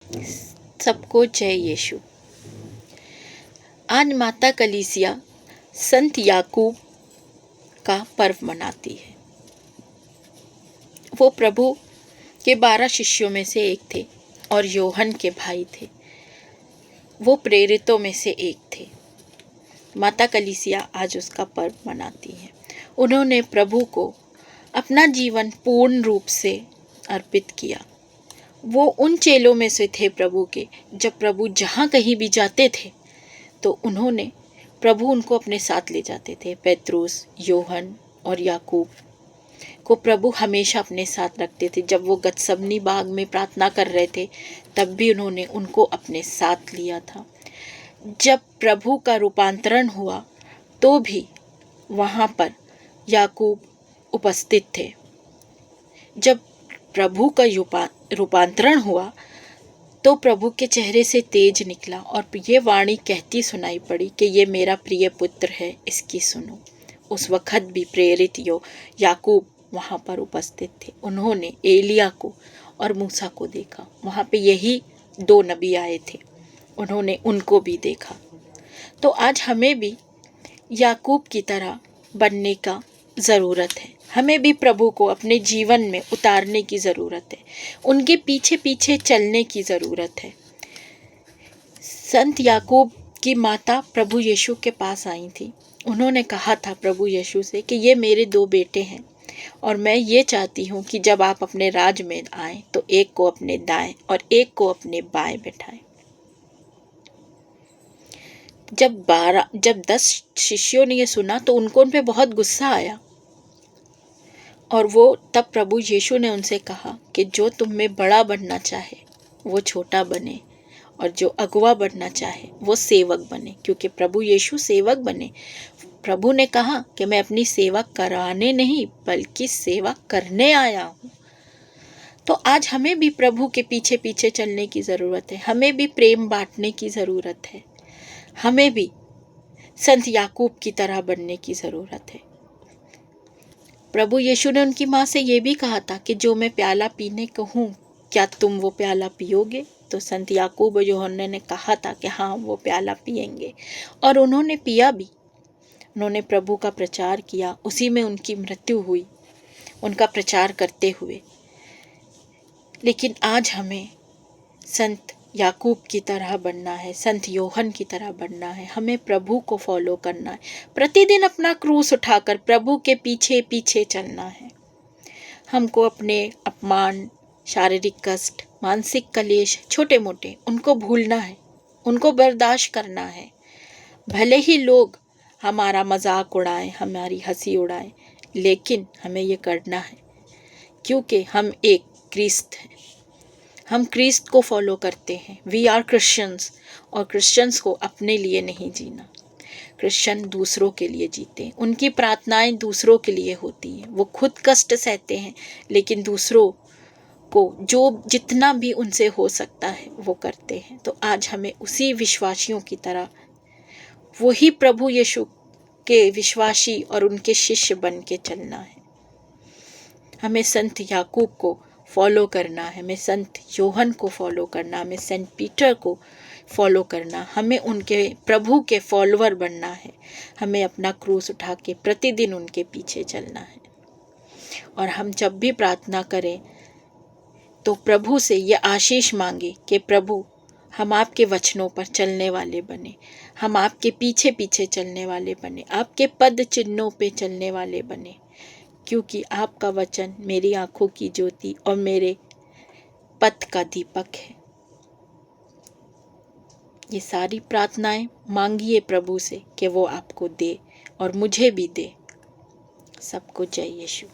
सबको जय यीशु। आज माता कलीसिया संत याकूब का पर्व मनाती है। वो प्रभु के 12 शिष्यों में से एक थे और योहन के भाई थे। वो प्रेरितों में से एक थे। माता कलीसिया आज उसका पर्व मनाती है। उन्होंने प्रभु को अपना जीवन पूर्ण रूप से अर्पित किया। वो उन चेलों में से थे प्रभु के, जब प्रभु जहाँ कहीं भी जाते थे तो प्रभु उनको अपने साथ ले जाते थे। पेत्रुस, योहन और याकूब को प्रभु हमेशा अपने साथ रखते थे। जब वो गतसमनी बाग में प्रार्थना कर रहे थे तब भी उन्होंने उनको अपने साथ लिया था। जब प्रभु का रूपांतरण हुआ तो भी वहाँ पर याकूब उपस्थित थे। जब प्रभु का रूपांतरण हुआ तो प्रभु के चेहरे से तेज निकला और ये वाणी कहती सुनाई पड़ी कि ये मेरा प्रिय पुत्र है, इसकी सुनो। उस वक्त भी प्रेरित याकूब वहाँ पर उपस्थित थे। उन्होंने एलिया को और मूसा को देखा। वहाँ पे यही 2 नबी आए थे, उन्होंने उनको भी देखा। तो आज हमें भी याकूब की तरह बनने का ज़रूरत है। हमें भी प्रभु को अपने जीवन में उतारने की ज़रूरत है। उनके पीछे पीछे चलने की ज़रूरत है। संत याकूब की माता प्रभु यीशु के पास आई थी। उन्होंने कहा था प्रभु यीशु से कि ये मेरे 2 बेटे हैं और मैं ये चाहती हूँ कि जब आप अपने राज में आएँ तो एक को अपने दाएं और एक को अपने बाएं बैठाएं। जब 10 शिष्यों ने ये सुना तो उनको उन पे बहुत गुस्सा आया और तब प्रभु यीशु ने उनसे कहा कि जो तुम में बड़ा बनना चाहे वो छोटा बने और जो अगुवा बनना चाहे वो सेवक बने, क्योंकि प्रभु यीशु सेवक बने। प्रभु ने कहा कि मैं अपनी सेवा कराने नहीं बल्कि सेवा करने आया हूँ। तो आज हमें भी प्रभु के पीछे पीछे चलने की ज़रूरत है। हमें भी प्रेम बांटने की ज़रूरत है। हमें भी संत याकूब की तरह बनने की ज़रूरत है। प्रभु यीशु ने उनकी माँ से ये भी कहा था कि जो मैं प्याला पीने को हूँ, क्या तुम वो प्याला पियोगे? तो संत याकूब और यूहन्ना ने कहा था कि हाँ, वो प्याला पिएंगे और उन्होंने पिया भी। उन्होंने प्रभु का प्रचार किया, उसी में उनकी मृत्यु हुई उनका प्रचार करते हुए। लेकिन आज हमें संत याकूब की तरह बनना है, संत योहन की तरह बनना है। हमें प्रभु को फॉलो करना है। प्रतिदिन अपना क्रूस उठाकर प्रभु के पीछे पीछे चलना है। हमको अपने अपमान, शारीरिक कष्ट, मानसिक कलेश, छोटे मोटे, उनको भूलना है, उनको बर्दाश्त करना है। भले ही लोग हमारा मजाक उड़ाएं, हमारी हंसी उड़ाएं, लेकिन हमें ये करना है क्योंकि हम एक क्रिस्त हैं। हम क्रिस्त को फॉलो करते हैं। We are Christians. और क्रिश्चियंस को अपने लिए नहीं जीना, क्रिश्चियन दूसरों के लिए जीते हैं। उनकी प्रार्थनाएं दूसरों के लिए होती हैं। वो खुद कष्ट सहते हैं लेकिन दूसरों को जो जितना भी उनसे हो सकता है वो करते हैं। तो आज हमें उसी विश्वासियों की तरह, वही प्रभु यीशु के विश्वासी और उनके शिष्य बन के चलना है। हमें संत याकूब को फॉलो करना है, हमें संत योहन को फॉलो करना, हमें सेंट पीटर को फॉलो करना, हमें उनके प्रभु के फॉलोअर बनना है। हमें अपना क्रूस उठा के प्रतिदिन उनके पीछे चलना है। और हम जब भी प्रार्थना करें तो प्रभु से ये आशीष मांगे कि प्रभु, हम आपके वचनों पर चलने वाले बने, हम आपके पीछे पीछे चलने वाले बने, आपके पद चिन्हों पे चलने वाले बने, क्योंकि आपका वचन मेरी आंखों की ज्योति और मेरे पथ का दीपक है। ये सारी प्रार्थनाएं मांगिए प्रभु से कि वो आपको दे और मुझे भी दे। सबको जय यीशु।